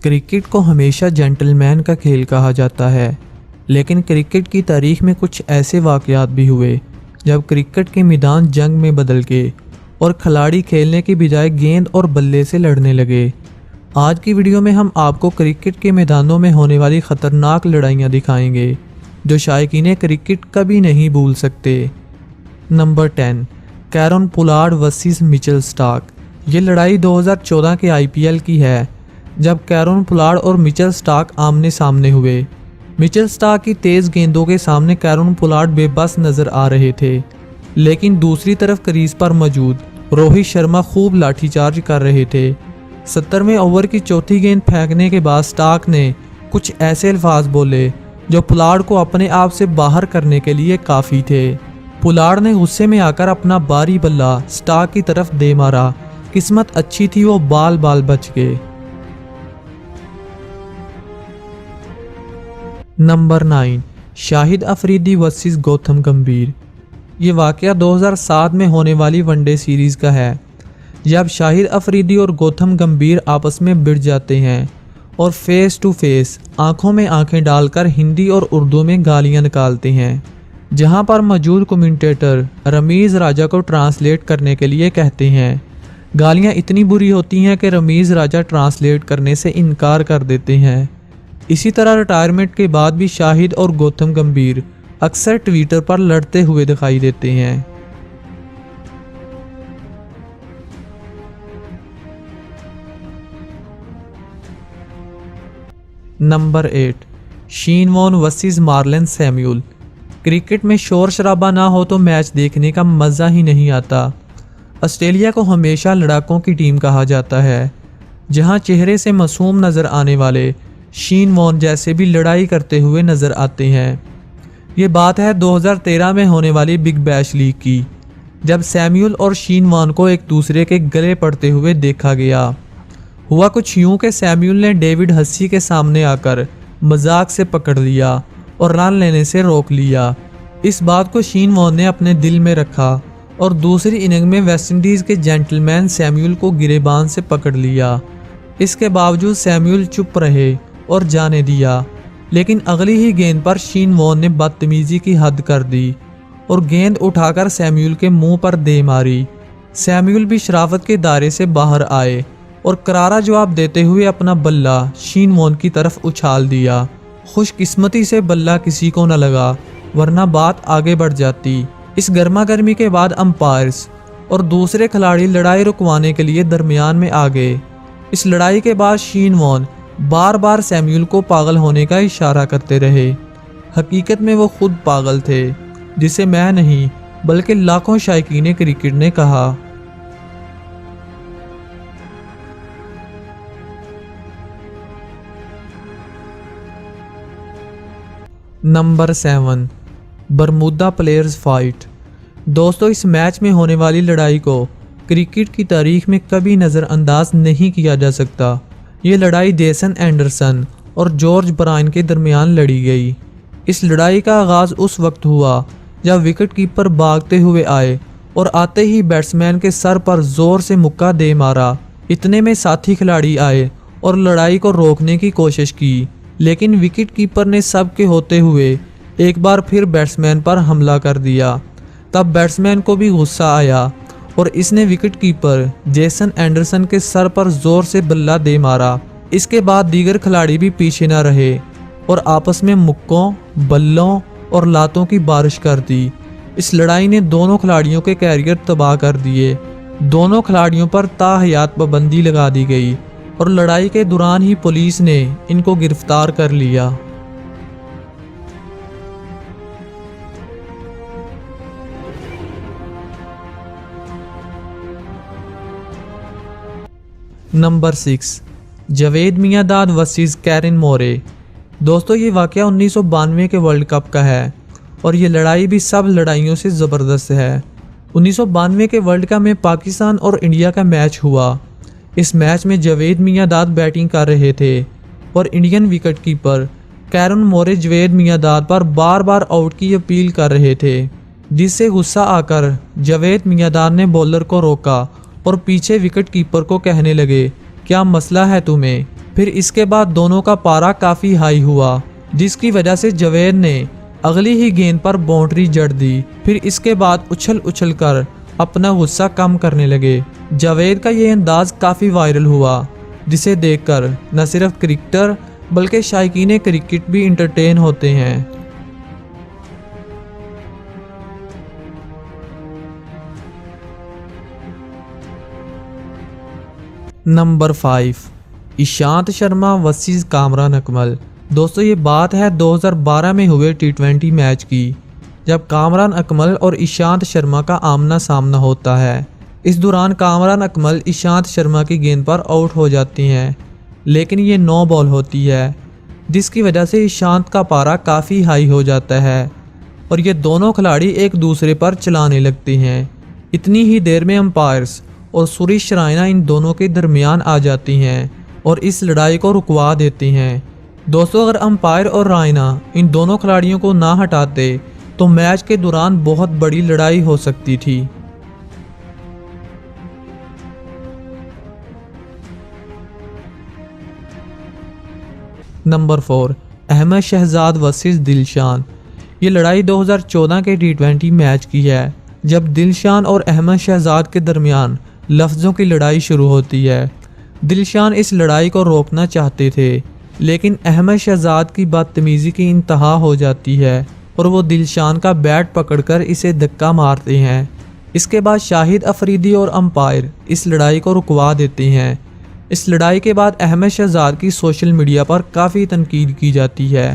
Cricket को हमेशा gentleman का खेल कहा जाता है, लेकिन क्रिकेट की तारीख में कुछ ऐसे वाक़यात भी हुए जब क्रिकेट के मैदान जंग में बदल गए और खिलाड़ी खेलने की बजाय गेंद और बल्ले से लड़ने लगे। आज की वीडियो में हम आपको क्रिकेट के मैदानों में होने वाली ख़तरनाक लड़ाइयाँ दिखाएंगे जो शायकीन क्रिकेट कभी नहीं भूल सकते। Number 10, Kieron Pollard versus Mitchell Starc. ये लड़ाई 2014 के IPL की है, जब कैरन पोलार्ड और मिचेल स्टार्क आमने सामने हुए। मिचेल स्टार्क की तेज़ गेंदों के सामने कैरन पोलार्ड बेबस नज़र आ रहे थे, लेकिन दूसरी तरफ क्रीज पर मौजूद रोहित शर्मा खूब लाठीचार्ज कर रहे थे। 70वें ओवर की चौथी गेंद फेंकने के बाद स्टार्क ने कुछ ऐसे अल्फाज बोले जो पोलार्ड को अपने आप से बाहर करने के लिए काफ़ी थे। पोलार्ड ने गुस्से में आकर अपना बारी बल्ला स्टार्क की तरफ दे मारा। किस्मत अच्छी थी, वो बाल बच गए। नंबर 9, शाहिद अफरीदी वर्सेस गौतम गंभीर। ये वाक़या 2007 में होने वाली वनडे सीरीज़ का है, जब शाहिद अफरीदी और गौतम गंभीर आपस में भिड़ जाते हैं और फेस टू फेस आंखों में आंखें डालकर हिंदी और उर्दू में गालियां निकालते हैं, जहां पर मौजूद कमेंटेटर रमीज़ राजा को ट्रांसलेट करने के लिए कहते हैं। गालियां इतनी बुरी होती हैं कि रमीज़ राजा ट्रांसलेट करने से इनकार कर देते हैं। इसी तरह रिटायरमेंट के बाद भी शाहिद और गौतम गंभीर अक्सर ट्विटर पर लड़ते हुए दिखाई देते हैं। Number 8, Shane Warne versus Marlon Samuel. Cricket में शोर शराबा ना हो तो मैच देखने का मज़ा ही नहीं आता। ऑस्ट्रेलिया को हमेशा लड़ाकों की टीम कहा जाता है, जहां चेहरे से मासूम नज़र आने वाले शीन वॉन जैसे भी लड़ाई करते हुए नज़र आते हैं। ये बात है 2013 में होने वाली बिग बैश लीग की, जब सैमुअल और शीन वॉन को एक दूसरे के गले पड़ते हुए देखा गया। हुआ कुछ यूं कि सैमुअल ने डेविड हसी के सामने आकर मजाक से पकड़ लिया और रन लेने से रोक लिया। इस बात को शीन वॉन ने अपने दिल में रखा और दूसरी इनिंग में वेस्टइंडीज़ के जेंटलमैन सैमुअल को गिरेबान से पकड़ लिया। इसके बावजूद सैमुअल चुप रहे और जाने दिया, लेकिन अगली ही गेंद पर शीन वॉन ने बदतमीजी की हद कर दी और गेंद उठाकर सैमुअल के मुंह पर दे मारी। सैमुअल भी शराफत के दायरे से बाहर आए और करारा जवाब देते हुए अपना बल्ला शीन वॉन की तरफ उछाल दिया। खुशकिस्मती से बल्ला किसी को न लगा, वरना बात आगे बढ़ जाती। इस गर्मा गर्मी के बाद अंपायर्स और दूसरे खिलाड़ी लड़ाई रुकवाने के लिए दरमियान में आ गए। इस लड़ाई के बाद शीन वॉन बार बार सैमुअल को पागल होने का इशारा करते रहे। हकीकत में वो खुद पागल थे, जिसे मैं नहीं बल्कि लाखों शायकीन क्रिकेट ने कहा। Number 7, Bermuda players fight. दोस्तों, इस मैच में होने वाली लड़ाई को क्रिकेट की तारीख में कभी नज़रअंदाज नहीं किया जा सकता। ये लड़ाई जेसन एंडरसन और जॉर्ज ब्रायन के दरमियान लड़ी गई। इस लड़ाई का आगाज़ उस वक्त हुआ जब विकेट कीपर भागते हुए आए और आते ही बैट्समैन के सर पर ज़ोर से मुक्का दे मारा। इतने में साथी खिलाड़ी आए और लड़ाई को रोकने की कोशिश की, लेकिन विकेट कीपर ने सबके होते हुए एक बार फिर बैट्समैन पर हमला कर दिया। तब बैट्समैन को भी गुस्सा आया और इसने विकेट कीपर जेसन एंडरसन के सर पर जोर से बल्ला दे मारा। इसके बाद दीगर खिलाड़ी भी पीछे न रहे और आपस में मुक्कों, बल्लों और लातों की बारिश कर दी। इस लड़ाई ने दोनों खिलाड़ियों के कैरियर तबाह कर दिए। दोनों खिलाड़ियों पर ताहयात पाबंदी लगा दी गई और लड़ाई के दौरान ही पुलिस ने इनको गिरफ्तार कर लिया। Number 6, Javed Miandad versus Kiran More. दोस्तों, ये वाक़या 1992 के वर्ल्ड कप का है और ये लड़ाई भी सब लड़ाइयों से ज़बरदस्त है। 1992 के वर्ल्ड कप में पाकिस्तान और इंडिया का मैच हुआ। इस मैच में जावेद मियांदाद बैटिंग कर रहे थे और इंडियन विकेट कीपर कैरन मोरे जावेद मियांदाद पर बार बार आउट की अपील कर रहे थे, जिससे गुस्सा आकर जावेद मियांदाद ने बॉलर को रोका और पीछे विकेट कीपर को कहने लगे, क्या मसला है तुम्हें? फिर इसके बाद दोनों का पारा काफ़ी हाई हुआ, जिसकी वजह से जावेद ने अगली ही गेंद पर बाउंड्री जड़ दी। फिर इसके बाद उछल उछल कर अपना गुस्सा कम करने लगे। जावेद का ये अंदाज काफ़ी वायरल हुआ, जिसे देखकर न सिर्फ क्रिकेटर बल्कि शायकीन क्रिकेट भी इंटरटेन होते हैं। Number 5, Ishant Sharma versus Kamran Akmal. दोस्तों ये बात है 2012 में हुए T20 मैच की, जब कामरान अकमल और ईशांत शर्मा का आमना सामना होता है। इस दौरान कामरान अकमल ईशांत शर्मा की गेंद पर आउट हो जाती हैं, लेकिन ये 9 बॉल होती है, जिसकी वजह से ईशांत का पारा काफ़ी हाई हो जाता है और ये दोनों खिलाड़ी एक दूसरे पर चलाने लगते हैं। इतनी ही देर में अंपायर्स और सुरेश रैना इन दोनों के दरमियान आ जाती हैं और इस लड़ाई को रुकवा देती हैं। दोस्तों अगर अंपायर और रैना इन दोनों खिलाड़ियों को ना हटाते तो मैच के दौरान बहुत बड़ी लड़ाई हो सकती थी। Number 4, Ahmed Shehzad versus Dilshan. ये लड़ाई 2014 के T20 मैच की है, जब दिलशान और अहमद शहजाद के दरमियान लफ्ज़ों की लड़ाई शुरू होती है। दिलशान इस लड़ाई को रोकना चाहते थे, लेकिन अहमद शहजाद की बदतमीज़ी की इंतहा हो जाती है और वो दिलशान का बैट पकड़कर इसे धक्का मारते हैं। इसके बाद शाहिद अफरीदी और अंपायर इस लड़ाई को रुकवा देते हैं। इस लड़ाई के बाद अहमद शहजाद की सोशल मीडिया पर काफ़ी तनकीद की जाती है।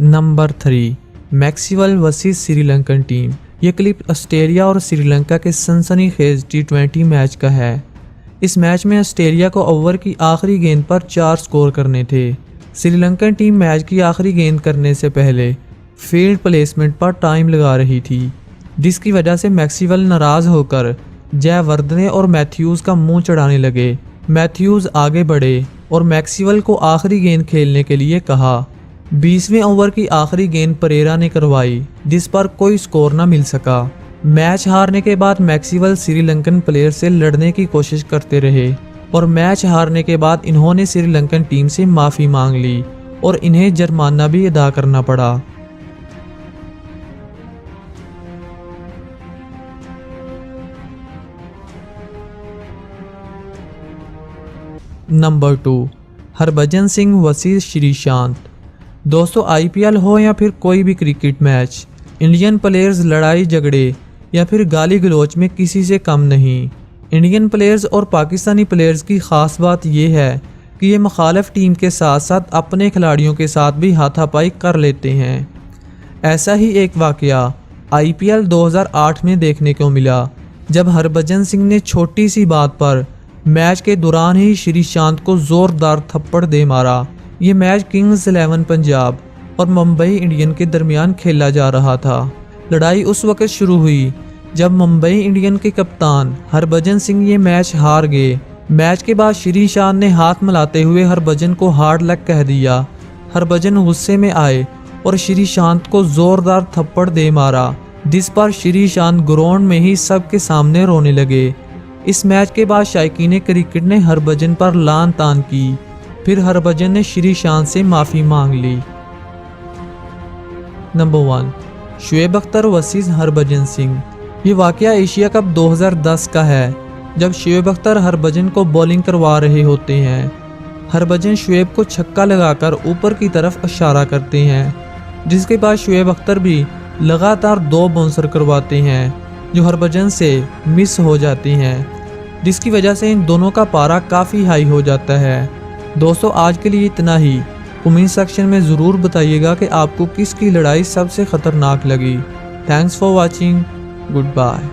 Number 3, Maxwell versus Sri Lankan team. ये क्लिप ऑस्ट्रेलिया और श्रीलंका के सनसनीखेज T20 मैच का है। इस मैच में ऑस्ट्रेलिया को ओवर की आखिरी गेंद पर 4 स्कोर करने थे। श्रीलंकन टीम मैच की आखिरी गेंद करने से पहले फील्ड प्लेसमेंट पर टाइम लगा रही थी, जिसकी वजह से मैक्सवेल नाराज़ होकर जयवर्धने और मैथ्यूज़ का मुंह चढ़ाने लगे। मैथ्यूज़ आगे बढ़े और मैक्सवेल को आखिरी गेंद खेलने के लिए कहा। 20वें ओवर की आखिरी गेंद परेरा ने करवाई, जिस पर कोई स्कोर न मिल सका। मैच हारने के बाद मैक्सवेल श्रीलंकन प्लेयर से लड़ने की कोशिश करते रहे और मैच हारने के बाद इन्होंने श्रीलंकन टीम से माफ़ी मांग ली और इन्हें जुर्माना भी अदा करना पड़ा। Number 2, Harbhajan Singh versus Sreesanth. दोस्तों IPL हो या फिर कोई भी क्रिकेट मैच, इंडियन प्लेयर्स लड़ाई झगड़े या फिर गाली गलौच में किसी से कम नहीं। इंडियन प्लेयर्स और पाकिस्तानी प्लेयर्स की ख़ास बात यह है कि ये मुखालिफ टीम के साथ साथ अपने खिलाड़ियों के साथ भी हाथापाई कर लेते हैं। ऐसा ही एक वाक़या IPL 2008 में देखने को मिला, जब हरभजन सिंह ने छोटी सी बात पर मैच के दौरान ही श्रीशांत को ज़ोरदार थप्पड़ दे मारा। ये मैच किंग्स 11 पंजाब और मुंबई इंडियन के दरमियान खेला जा रहा था। लड़ाई उस वक्त शुरू हुई जब मुंबई इंडियन के कप्तान हरभजन सिंह ये मैच हार गए। मैच के बाद श्रीशांत ने हाथ मिलाते हुए हरभजन को हार्ड लक कह दिया। हरभजन गुस्से में आए और श्रीशांत को ज़ोरदार थप्पड़ दे मारा, जिस पर श्रीशांत ग्राउंड में ही सबके सामने रोने लगे। इस मैच के बाद शायकीन क्रिकेट ने हरभजन पर लान तान की। फिर हरभजन ने श्रीशांत से माफ़ी मांग ली। Number 1, Shoaib Akhtar versus Harbhajan Singh. ये वाक़या एशिया कप 2010 का है, जब शुएब अख्तर हरभजन को बॉलिंग करवा रहे होते हैं। हरभजन शुएब को छक्का लगाकर ऊपर की तरफ इशारा करते हैं, जिसके बाद शुएब अख्तर भी लगातार 2 बाउंसर करवाते हैं जो हरभजन से मिस हो जाती हैं, जिसकी वजह से इन दोनों का पारा काफ़ी हाई हो जाता है। दोस्तों आज के लिए इतना ही। कमेंट सेक्शन में ज़रूर बताइएगा कि आपको किसकी लड़ाई सबसे ख़तरनाक लगी। Thanks for watching. Good bye.